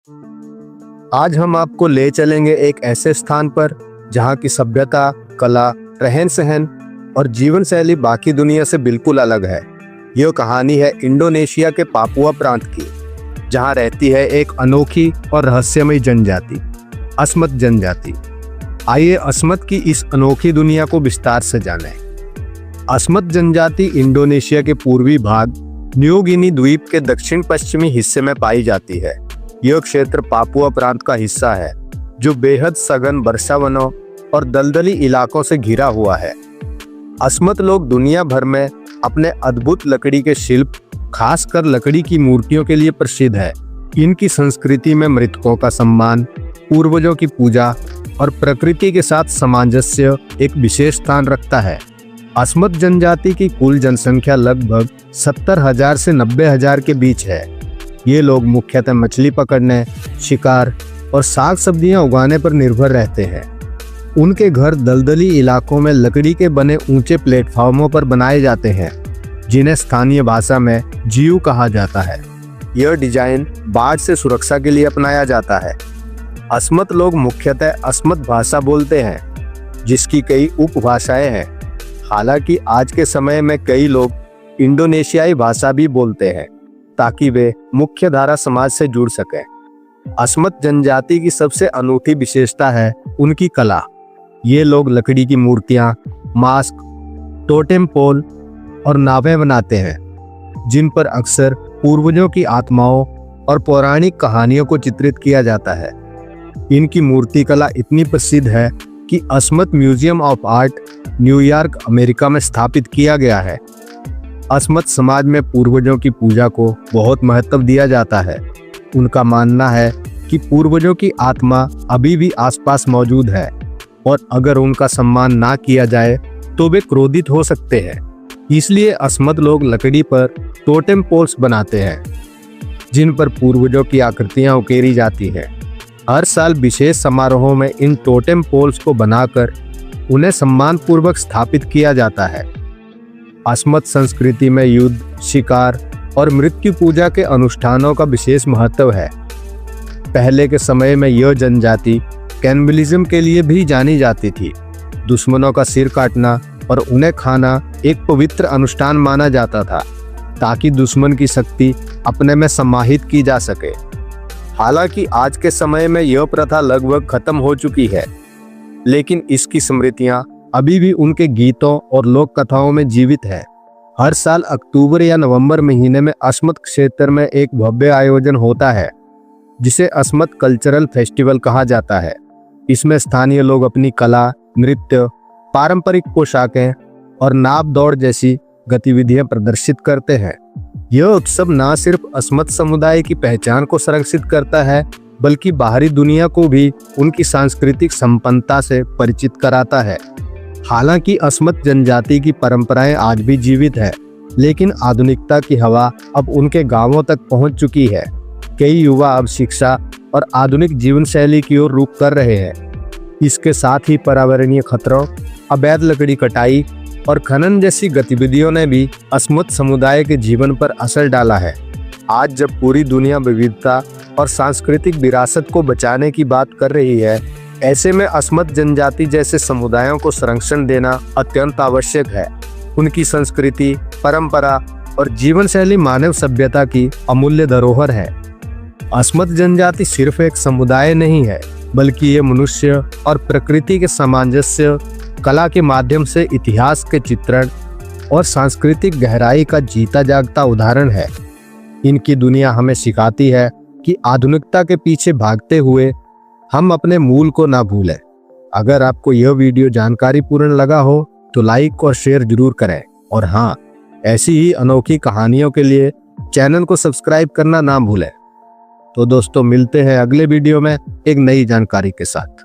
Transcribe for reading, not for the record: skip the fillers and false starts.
आज हम आपको ले चलेंगे एक ऐसे स्थान पर जहाँ की सभ्यता, कला, रहन सहन और जीवन शैली बाकी दुनिया से बिल्कुल अलग है। यह कहानी है इंडोनेशिया के पापुआ प्रांत की, जहाँ रहती है एक अनोखी और रहस्यमयी जनजाति, अस्मत जनजाति। आइए अस्मत की इस अनोखी दुनिया को विस्तार से जानें। अस्मत जनजाति इंडोनेशिया के पूर्वी भाग न्यू गिनी द्वीप के दक्षिण पश्चिमी हिस्से में पाई जाती है। यह क्षेत्र पापुआ प्रांत का हिस्सा है, जो बेहद सघन वर्षावनों और दलदली इलाकों से घिरा हुआ है। अस्मत लोग दुनिया भर में अपने अद्भुत लकड़ी के शिल्प, खासकर लकड़ी की मूर्तियों के लिए प्रसिद्ध है। इनकी संस्कृति में मृतकों का सम्मान, पूर्वजों की पूजा और प्रकृति के साथ सामंजस्य एक विशेष स्थान रखता है। अस्मत जनजाति की कुल जनसंख्या लगभग 70,000 से 90,000 के बीच है। ये लोग मुख्यतः मछली पकड़ने, शिकार और साग सब्जियां उगाने पर निर्भर रहते हैं। उनके घर दलदली इलाकों में लकड़ी के बने ऊंचे प्लेटफॉर्मों पर बनाए जाते हैं, जिन्हें स्थानीय भाषा में जीव कहा जाता है। यह डिजाइन बाढ़ से सुरक्षा के लिए अपनाया जाता है। अस्मत लोग मुख्यतः अस्मत भाषा बोलते हैं, जिसकी कई उपभाषाएं हैं। हालांकि आज के समय में कई लोग इंडोनेशियाई भाषा भी बोलते हैं, ताकि वे मुख्य धारा समाज से जुड़ सकें। अस्मत जनजाति की सबसे अनूठी विशेषता है उनकी कला। ये लोग लकड़ी की मूर्तियां, मास्क, टोटेम पोल और नावें बनाते हैं, जिन पर अक्सर पूर्वजों की आत्माओं और पौराणिक कहानियों को चित्रित किया जाता है। इनकी मूर्ति कला इतनी प्रसिद्ध है कि अस्मत museum of art New York, America में स्थापित किया गया है। अस्मत समाज में पूर्वजों की पूजा को बहुत महत्व दिया जाता है। उनका मानना है कि पूर्वजों की आत्मा अभी भी आसपास मौजूद है और अगर उनका सम्मान ना किया जाए तो वे क्रोधित हो सकते हैं। इसलिए अस्मत लोग लकड़ी पर टोटेम पोल्स बनाते हैं, जिन पर पूर्वजों की आकृतियां उकेरी जाती हैं। हर साल विशेष समारोहों में इन टोटेम पोल्स को बनाकर उन्हें सम्मानपूर्वक स्थापित किया जाता है। अस्मत संस्कृति में युद्ध, शिकार और मृत्यु पूजा के अनुष्ठानों का विशेष महत्व है। पहले के समय में यह जनजाति कैनिबलिज्म के लिए भी जानी जाती थी। दुश्मनों का सिर काटना और उन्हें खाना एक पवित्र अनुष्ठान माना जाता था, ताकि दुश्मन की शक्ति अपने में समाहित की जा सके। हालांकि आज के समय में यह प्रथा लगभग खत्म हो चुकी है, लेकिन इसकी स्मृतियां अभी भी उनके गीतों और लोक कथाओं में जीवित है। हर साल अक्टूबर या नवंबर महीने में अस्मत क्षेत्र में एक भव्य आयोजन होता है, जिसे अस्मत कल्चरल फेस्टिवल कहा जाता है। इसमें स्थानीय लोग अपनी कला, नृत्य, पारंपरिक पोशाकें और नाव दौड़ जैसी गतिविधियां प्रदर्शित करते हैं। यह उत्सव न सिर्फ अस्मत समुदाय की पहचान को संरक्षित करता है, बल्कि बाहरी दुनिया को भी उनकी सांस्कृतिक संपन्नता से परिचित कराता है। हालांकि अस्मत जनजाति की परंपराएं आज भी जीवित है, लेकिन आधुनिकता की हवा अब उनके गांवों तक पहुंच चुकी है। कई युवा अब शिक्षा और आधुनिक जीवन शैली की ओर रुख कर रहे हैं। इसके साथ ही पर्यावरणीय खतरों, अवैध लकड़ी कटाई और खनन जैसी गतिविधियों ने भी अस्मत समुदाय के जीवन पर असर डाला है। आज जब पूरी दुनिया विविधता और सांस्कृतिक विरासत को बचाने की बात कर रही है, ऐसे में अस्मत जनजाति जैसे समुदायों को संरक्षण देना अत्यंत आवश्यक है। उनकी संस्कृति, परंपरा और जीवन शैली मानव सभ्यता की अमूल्य धरोहर है। अस्मत जनजाति सिर्फ एक समुदाय नहीं है, बल्कि ये मनुष्य और प्रकृति के सामंजस्य, कला के माध्यम से इतिहास के चित्रण और सांस्कृतिक गहराई का जीता जागता उदाहरण है। इनकी दुनिया हमें सिखाती है कि आधुनिकता के पीछे भागते हुए हम अपने मूल को ना भूलें। अगर आपको यह वीडियो जानकारीपूर्ण लगा हो तो लाइक और शेयर जरूर करें, और हाँ, ऐसी ही अनोखी कहानियों के लिए चैनल को सब्सक्राइब करना ना भूलें। तो दोस्तों, मिलते हैं अगले वीडियो में एक नई जानकारी के साथ।